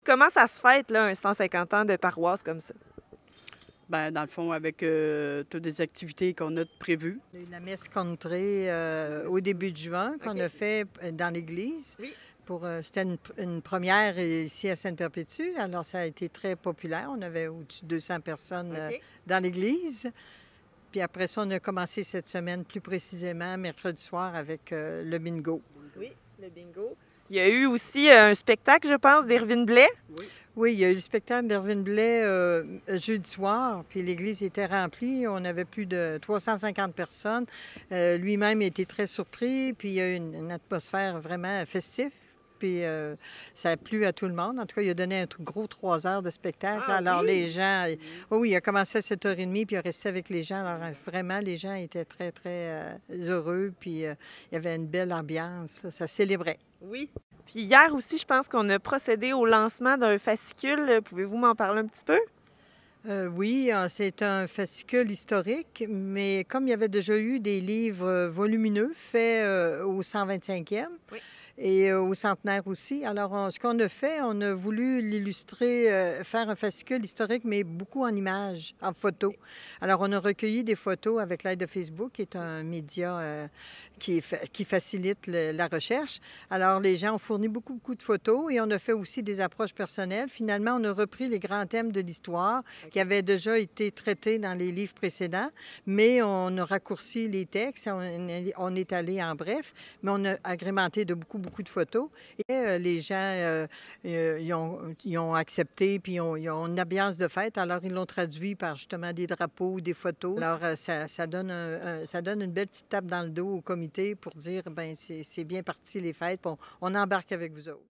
Comment ça se fête, là, un 150 ans de paroisse comme ça? Ben, dans le fond, avec toutes les activités qu'on a prévues. Il y a eu la messe contrée au début de juin qu'on a fait dans l'église. Oui. C'était une première ici à Sainte-Perpétue. Alors, ça a été très populaire. On avait au-dessus de 200 personnes dans l'église. Puis après ça, on a commencé cette semaine plus précisément, mercredi soir, avec le bingo. Oui, le bingo. Il y a eu aussi un spectacle, je pense, d'Hervine Blais. Oui, il y a eu le spectacle d'Hervine Blais jeudi soir, puis l'église était remplie. On avait plus de 350 personnes. Lui-même était très surpris, puis il y a eu une atmosphère vraiment festive. Puis ça a plu à tout le monde. En tout cas, il a donné un gros 3 heures de spectacle. Alors, les gens... Oui, il a commencé à 7h30, puis il a resté avec les gens. Alors, vraiment, les gens étaient très, très heureux, puis il y avait une belle ambiance. Ça célébrait. Oui. Puis hier aussi, je pense qu'on a procédé au lancement d'un fascicule. Pouvez-vous m'en parler un petit peu? Oui, c'est un fascicule historique, mais comme il y avait déjà eu des livres volumineux faits au 125e et au centenaire aussi, alors ce qu'on a fait, on a voulu l'illustrer, faire un fascicule historique, mais beaucoup en images, en photos. Alors, on a recueilli des photos avec l'aide de Facebook, qui est un média qui facilite la recherche. Alors, les gens ont fourni beaucoup de photos et on a fait aussi des approches personnelles. Finalement, on a repris les grands thèmes de l'histoire qui avaient déjà été traités dans les livres précédents, mais on a raccourci les textes, on est allé en bref, mais on a agrémenté de beaucoup de photos. Et les gens, ils ont accepté, puis ils ont une ambiance de fête. Alors, ils l'ont traduit par justement des drapeaux, des photos. Alors, ça donne une belle petite tape dans le dos au comité pour dire, ben c'est bien parti les fêtes, puis on embarque avec vous autres.